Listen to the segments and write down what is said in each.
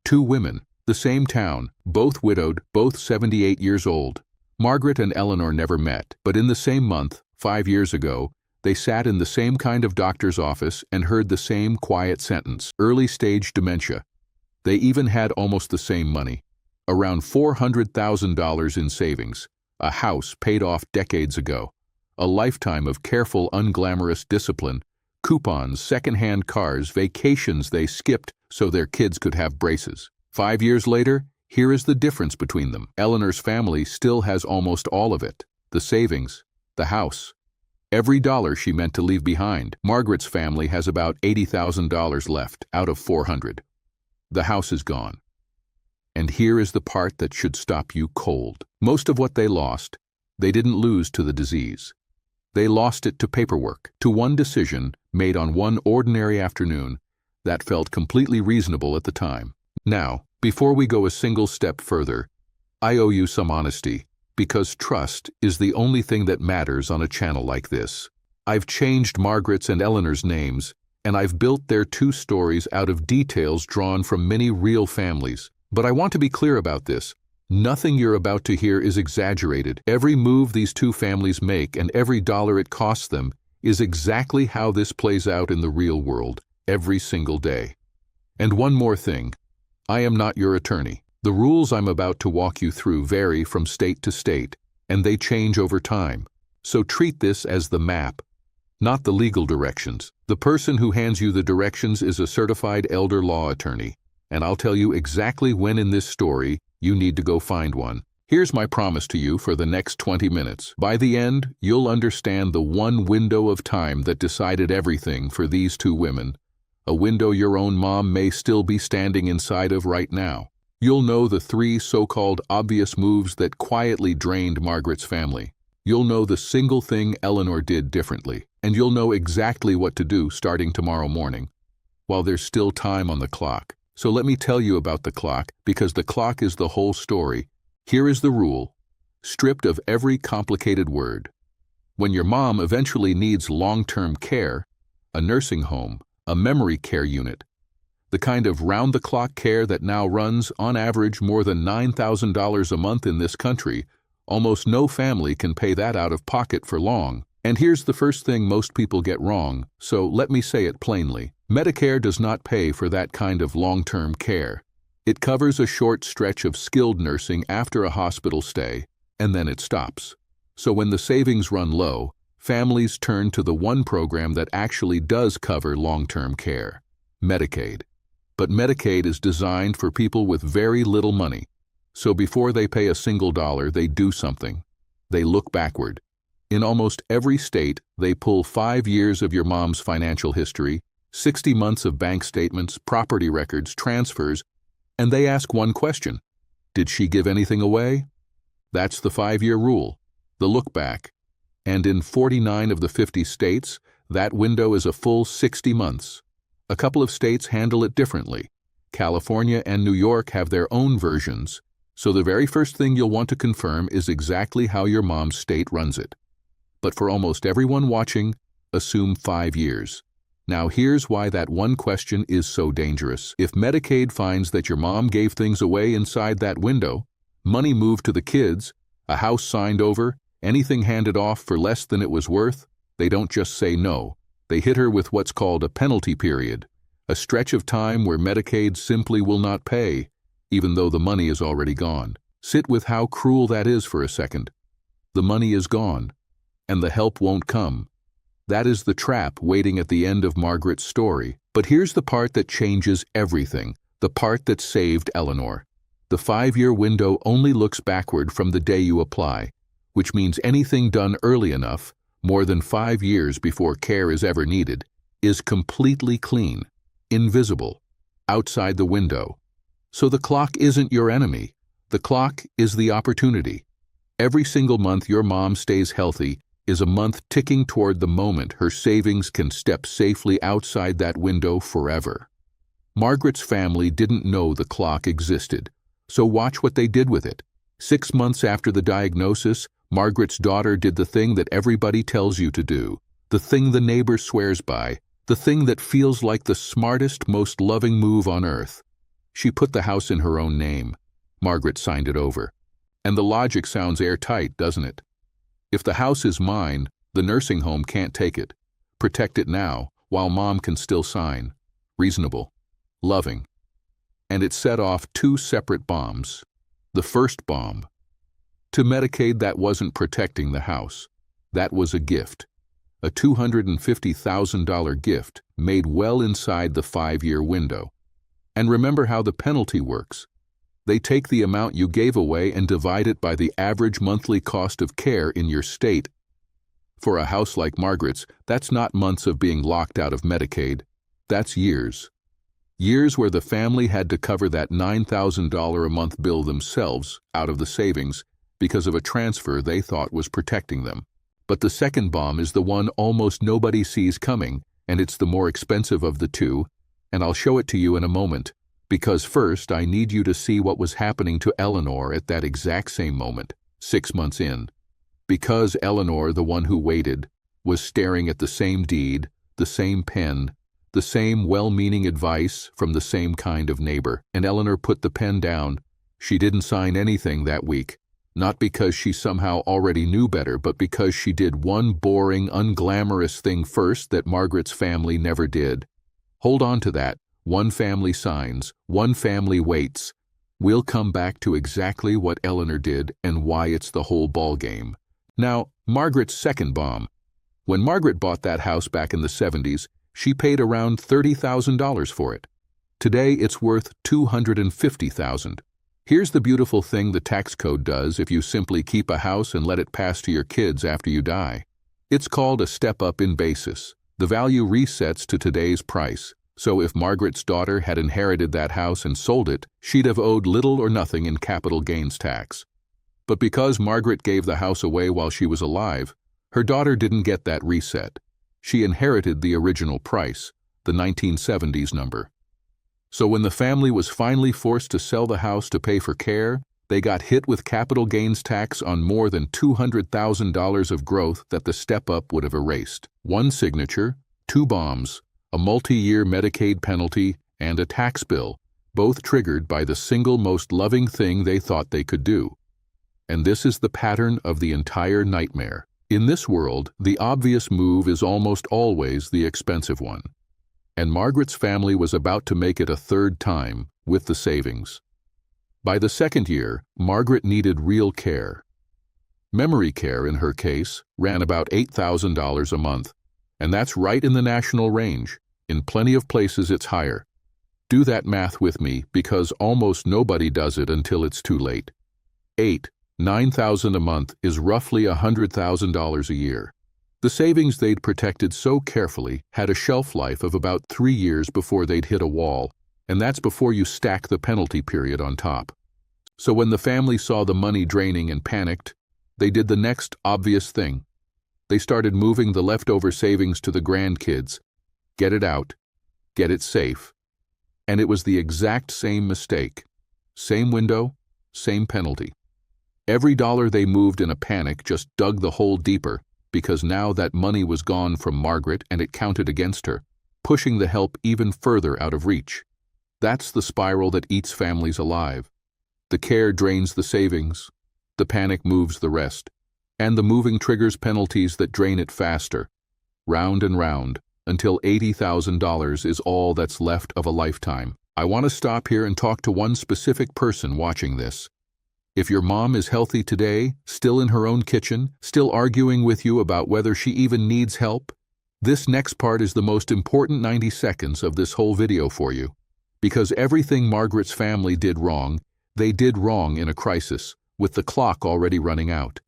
Two women, the same town, both widowed, both 78 years old. Margaret and Eleanor never met, but in the same month, 5 years ago, they sat in the same kind of doctor's office and heard the same quiet sentence: early-stage dementia. They even had almost the same money, around $400,000 in savings, a house paid off decades ago, a lifetime of careful, unglamorous discipline, coupons, second-hand cars, vacations they skipped so their kids could have braces. 5 years later, here is the difference between them. Eleanor's family still has almost all of it: the savings, the house, every dollar she meant to leave behind. Margaret's family has about $80,000 left out of $400,000. The house is gone. And here is the part that should stop you cold. Most of what they lost, they didn't lose to the disease. They lost it to paperwork, to one decision made on one ordinary afternoon that felt completely reasonable at the time. Now, before we go a single step further, I owe you some honesty, because trust is the only thing that matters on a channel like this. I've changed Margaret's and Eleanor's names, and I've built their two stories out of details drawn from many real families. But I want to be clear about this. Nothing you're about to hear is exaggerated. Every move these two families make and every dollar it costs them is exactly how this plays out in the real world, every single day. And one more thing. I am not your attorney. The rules I'm about to walk you through vary from state to state, and they change over time. So treat this as the map, not the legal directions. The person who hands you the directions is a certified elder law attorney, and I'll tell you exactly when in this story you need to go find one. Here's my promise to you for the next 20 minutes. By the end, you'll understand the one window of time that decided everything for these two women, a window your own mom may still be standing inside of right now. You'll know the three so-called obvious moves that quietly drained Margaret's family. You'll know the single thing Eleanor did differently, and you'll know exactly what to do starting tomorrow morning, while there's still time on the clock. So let me tell you about the clock, because the clock is the whole story. Here is the rule, stripped of every complicated word. When your mom eventually needs long-term care, a nursing home, a memory care unit, the kind of round-the-clock care that now runs, on average, more than $9,000 a month in this country, almost no family can pay that out of pocket for long. And here's the first thing most people get wrong, so let me say it plainly. Medicare does not pay for that kind of long-term care. It covers a short stretch of skilled nursing after a hospital stay, and then it stops. So when the savings run low, families turn to the one program that actually does cover long-term care: Medicaid. But Medicaid is designed for people with very little money. So before they pay a single dollar, they do something. They look backward. In almost every state, they pull 5 years of your mom's financial history, 60 months of bank statements, property records, transfers, and they ask one question: did she give anything away? That's the 5-year rule, the look back. And in 49 of the 50 states, that window is a full 60 months. A couple of states handle it differently. California and New York have their own versions, so the very first thing you'll want to confirm is exactly how your mom's state runs it. But for almost everyone watching, assume 5 years. Now here's why that one question is so dangerous. If Medicaid finds that your mom gave things away inside that window, money moved to the kids, a house signed over, anything handed off for less than it was worth, they don't just say no. They hit her with what's called a penalty period, a stretch of time where Medicaid simply will not pay, even though the money is already gone. Sit with how cruel that is for a second. The money is gone, and the help won't come. That is the trap waiting at the end of Margaret's story. But here's the part that changes everything, the part that saved Eleanor. The 5-year window only looks backward from the day you apply, which means anything done early enough, more than 5 years before care is ever needed, is completely clean, invisible, outside the window. So the clock isn't your enemy. The clock is the opportunity. Every single month your mom stays healthy is a month ticking toward the moment her savings can step safely outside that window forever. Margaret's family didn't know the clock existed, so watch what they did with it. 6 months after the diagnosis, Margaret's daughter did the thing that everybody tells you to do, the thing the neighbor swears by, the thing that feels like the smartest, most loving move on earth. She put the house in her own name. Margaret signed it over. And the logic sounds airtight, doesn't it? If the house is mine, the nursing home can't take it. Protect it now, while Mom can still sign. Reasonable. Loving. And it set off two separate bombs. The first bomb. To Medicaid, that wasn't protecting the house. That was a gift. A $250,000 gift made well inside the 5-year window. And remember how the penalty works. They take the amount you gave away and divide it by the average monthly cost of care in your state. For a house like Margaret's, that's not months of being locked out of Medicaid. That's years. Years where the family had to cover that $9,000 a month bill themselves out of the savings because of a transfer they thought was protecting them. But the second bomb is the one almost nobody sees coming, and it's the more expensive of the two, and I'll show it to you in a moment. Because first, I need you to see what was happening to Eleanor at that exact same moment, 6 months in. Because Eleanor, the one who waited, was staring at the same deed, the same pen, the same well-meaning advice from the same kind of neighbor, and Eleanor put the pen down. She didn't sign anything that week, not because she somehow already knew better, but because she did one boring, unglamorous thing first that Margaret's family never did. Hold on to that. One family signs, one family waits. We'll come back to exactly what Eleanor did and why it's the whole ballgame. Now, Margaret's second bomb. When Margaret bought that house back in the 70s, she paid around $30,000 for it. Today, it's worth $250,000. Here's the beautiful thing the tax code does if you simply keep a house and let it pass to your kids after you die. It's called a step-up in basis. The value resets to today's price. So if Margaret's daughter had inherited that house and sold it, she'd have owed little or nothing in capital gains tax. But because Margaret gave the house away while she was alive, her daughter didn't get that reset. She inherited the original price, the 1970s number. So when the family was finally forced to sell the house to pay for care, they got hit with capital gains tax on more than $200,000 of growth that the step-up would have erased. One signature, two bombs, a multi-year Medicaid penalty, and a tax bill, both triggered by the single most loving thing they thought they could do. And this is the pattern of the entire nightmare. In this world, the obvious move is almost always the expensive one. And Margaret's family was about to make it a third time with the savings. By the second year, Margaret needed real care. Memory care, in her case, ran about $8,000 a month, and that's right in the national range. In plenty of places it's higher. Do that math with me, because almost nobody does it until it's too late. $9,000 a month is roughly $100,000 a year. The savings they'd protected so carefully had a shelf life of about 3 years before they'd hit a wall, and that's before you stack the penalty period on top. So when the family saw the money draining and panicked, they did the next obvious thing. They started moving the leftover savings to the grandkids. Get it out. Get it safe. And it was the exact same mistake. Same window, same penalty. Every dollar they moved in a panic just dug the hole deeper, because now that money was gone from Margaret and it counted against her, pushing the help even further out of reach. That's the spiral that eats families alive. The care drains the savings, the panic moves the rest, and the moving triggers penalties that drain it faster, round and round, until $80,000 is all that's left of a lifetime. I want to stop here and talk to one specific person watching this. If your mom is healthy today, still in her own kitchen, still arguing with you about whether she even needs help, this next part is the most important 90 seconds of this whole video for you. Because everything Margaret's family did wrong, they did wrong in a crisis, with the clock already running out.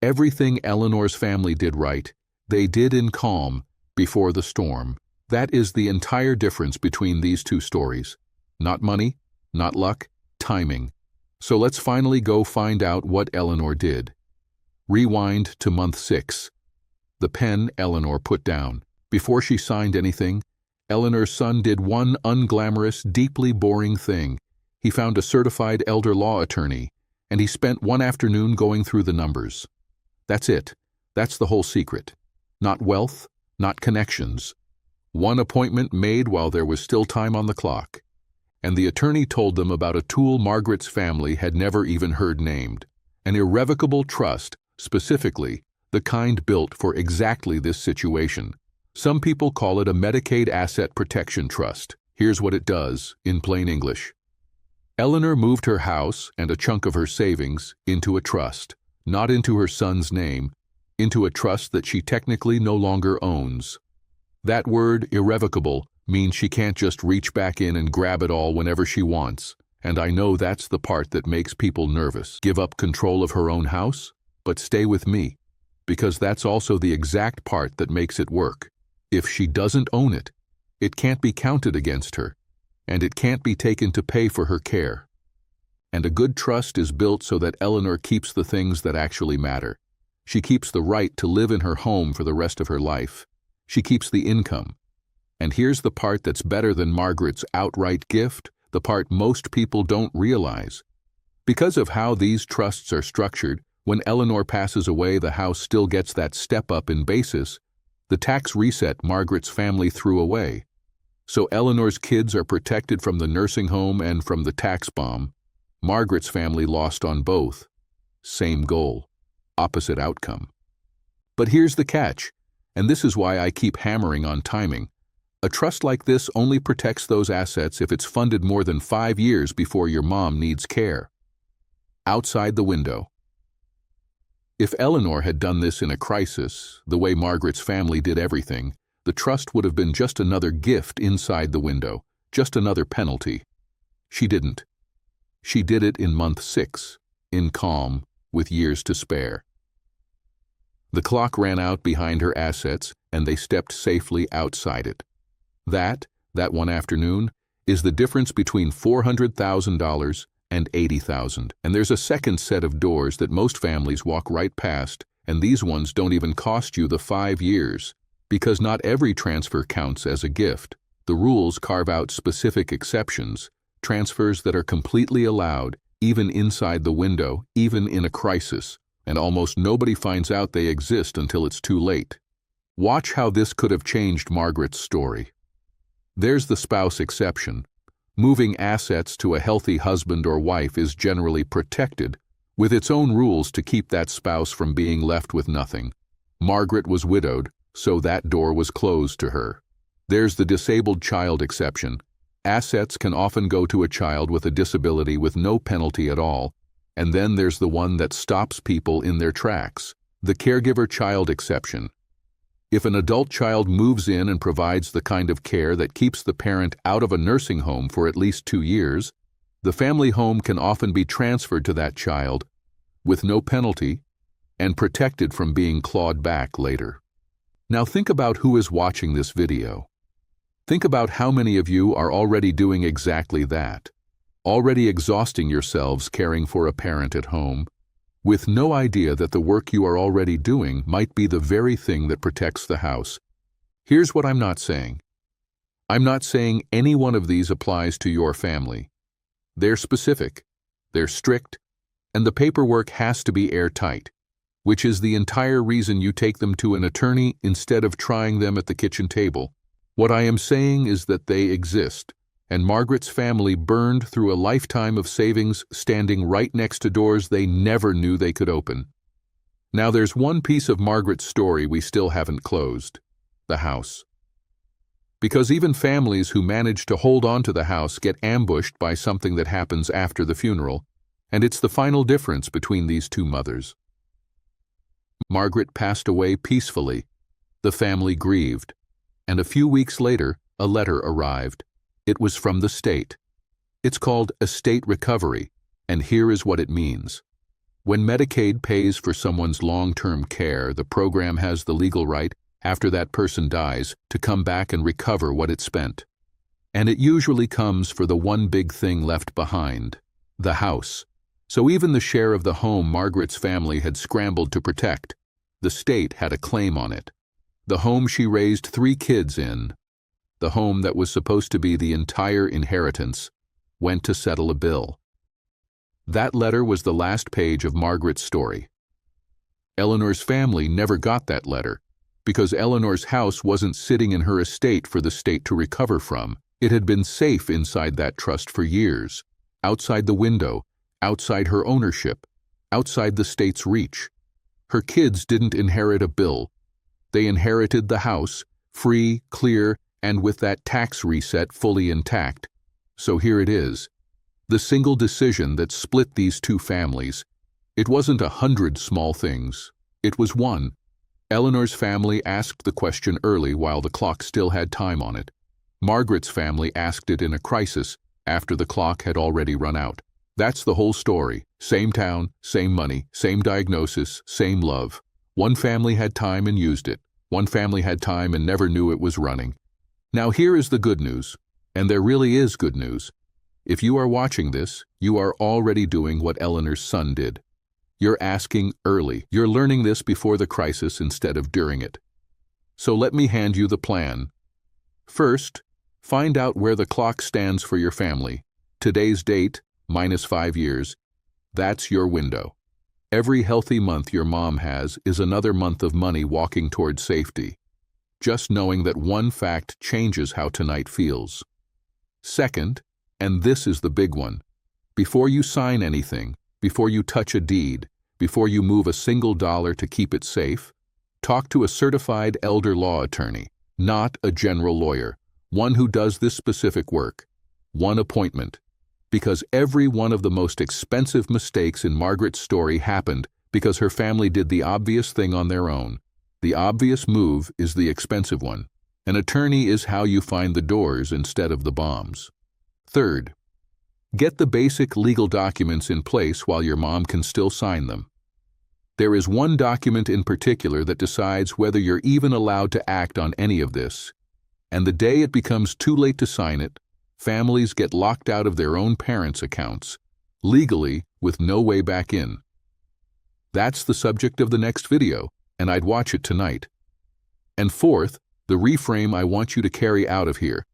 Everything Eleanor's family did right, they did in calm, before the storm. That is the entire difference between these two stories. Not money, not luck, timing. So let's finally go find out what Eleanor did. Rewind to month 6. The pen Eleanor put down. Before she signed anything, Eleanor's son did one unglamorous, deeply boring thing. He found a certified elder law attorney, and he spent one afternoon going through the numbers. That's it. That's the whole secret. Not wealth, not connections. One appointment made while there was still time on the clock. and the attorney told them about a tool Margaret's family had never even heard named, an irrevocable trust, specifically the kind built for exactly this situation. Some people call it a Medicaid Asset Protection Trust. Here's what it does, in plain English. Eleanor moved her house and a chunk of her savings into a trust, not into her son's name, into a trust that she technically no longer owns. That word, irrevocable, means she can't just reach back in and grab it all whenever she wants, and I know that's the part that makes people nervous. Give up control of her own house? But stay with me, because that's also the exact part that makes it work. If she doesn't own it, it can't be counted against her, and it can't be taken to pay for her care. And a good trust is built so that Eleanor keeps the things that actually matter. She keeps the right to live in her home for the rest of her life. She keeps the income. And here's the part that's better than Margaret's outright gift, the part most people don't realize. Because of how these trusts are structured, when Eleanor passes away, the house still gets that step up in basis, the tax reset Margaret's family threw away. So Eleanor's kids are protected from the nursing home and from the tax bomb. Margaret's family lost on both. Same goal, opposite outcome. But here's the catch, and this is why I keep hammering on timing. A trust like this only protects those assets if it's funded more than 5 years before your mom needs care. Outside the window. If Eleanor had done this in a crisis, the way Margaret's family did everything, the trust would have been just another gift inside the window, just another penalty. She didn't. She did it in month 6, in calm, with years to spare. The clock ran out behind her assets, and they stepped safely outside it. That one afternoon, is the difference between $400,000 and $80,000. And there's a second set of doors that most families walk right past, and these ones don't even cost you the 5 years, because not every transfer counts as a gift. The rules carve out specific exceptions, transfers that are completely allowed, even inside the window, even in a crisis, and almost nobody finds out they exist until it's too late. Watch how this could have changed Margaret's story. There's the spouse exception. Moving assets to a healthy husband or wife is generally protected, with its own rules to keep that spouse from being left with nothing. Margaret was widowed, so that door was closed to her. There's the disabled child exception. Assets can often go to a child with a disability with no penalty at all. And then there's the one that stops people in their tracks, the caregiver child exception. If an adult child moves in and provides the kind of care that keeps the parent out of a nursing home for at least 2 years, the family home can often be transferred to that child with no penalty and protected from being clawed back later. Now think about who is watching this video. Think about how many of you are already doing exactly that, already exhausting yourselves caring for a parent at home, with no idea that the work you are already doing might be the very thing that protects the house. Here's what I'm not saying. I'm not saying any one of these applies to your family. They're specific, they're strict, and the paperwork has to be airtight, which is the entire reason you take them to an attorney instead of trying them at the kitchen table. What I am saying is that they exist, and Margaret's family burned through a lifetime of savings standing right next to doors they never knew they could open. Now there's one piece of Margaret's story we still haven't closed: the house. Because even families who manage to hold on to the house get ambushed by something that happens after the funeral, and it's the final difference between these two mothers. Margaret passed away peacefully. The family grieved, and a few weeks later, a letter arrived. It was from the state. It's called estate recovery, and here is what it means. When Medicaid pays for someone's long-term care, the program has the legal right, after that person dies, to come back and recover what it spent. And it usually comes for the one big thing left behind: the house. So even the share of the home Margaret's family had scrambled to protect, the state had a claim on it. The home she raised 3 kids in, the home that was supposed to be the entire inheritance, went to settle a bill. That letter was the last page of Margaret's story. Eleanor's family never got that letter, because Eleanor's house wasn't sitting in her estate for the state to recover from. It had been safe inside that trust for years, outside the window, outside her ownership, outside the state's reach. Her kids didn't inherit a bill. They inherited the house, free, clear, and with that tax reset fully intact. So here it is. The single decision that split these two families. It wasn't 100 small things. It was one. Eleanor's family asked the question early while the clock still had time on it. Margaret's family asked it in a crisis after the clock had already run out. That's the whole story. Same town, same money, same diagnosis, same love. One family had time and used it. One family had time and never knew it was running. Now here is the good news, and there really is good news. If you are watching this, you are already doing what Eleanor's son did. You're asking early. You're learning this before the crisis instead of during it. So let me hand you the plan. First, find out where the clock stands for your family. Today's date, -5 years. That's your window. Every healthy month your mom has is another month of money walking toward safety. Just knowing that one fact changes how tonight feels. Second, and this is the big one, before you sign anything, before you touch a deed, before you move a single dollar to keep it safe, talk to a certified elder law attorney, not a general lawyer, one who does this specific work. One appointment. Because every one of the most expensive mistakes in Margaret's story happened because her family did the obvious thing on their own. The obvious move is the expensive one. An attorney is how you find the doors instead of the bombs. Third, get the basic legal documents in place while your mom can still sign them. There is one document in particular that decides whether you're even allowed to act on any of this. And the day it becomes too late to sign it, families get locked out of their own parents' accounts, legally with no way back in. That's the subject of the next video, and I'd watch it tonight. And fourth, the reframe I want you to carry out of here.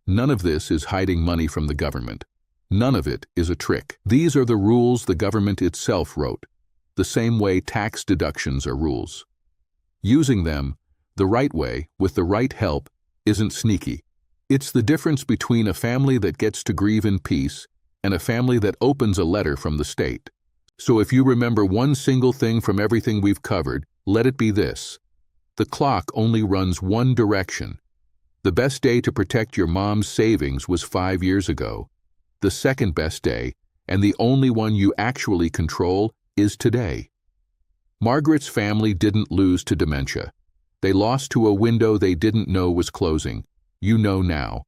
None of this is hiding money from the government. None of it is a trick. These are the rules the government itself wrote, the same way tax deductions are rules. Using them, the right way, with the right help, isn't sneaky. It's the difference between a family that gets to grieve in peace and a family that opens a letter from the state. So if you remember one single thing from everything we've covered, let it be this. The clock only runs one direction. The best day to protect your mom's savings was 5 years ago. The second best day, and the only one you actually control, is today. Margaret's family didn't lose to dementia. They lost to a window they didn't know was closing. You know now.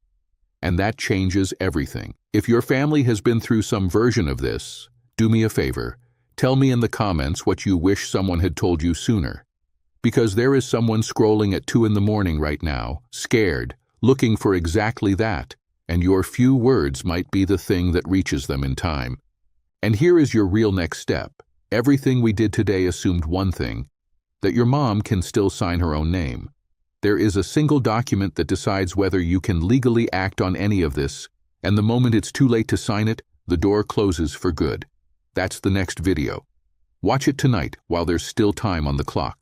And that changes everything. If your family has been through some version of this, do me a favor. Tell me in the comments what you wish someone had told you sooner. Because there is someone scrolling at 2 in the morning right now, scared, looking for exactly that, and your few words might be the thing that reaches them in time. And here is your real next step. Everything we did today assumed one thing, that your mom can still sign her own name. There is a single document that decides whether you can legally act on any of this, and the moment it's too late to sign it, the door closes for good. That's the next video. Watch it tonight while there's still time on the clock.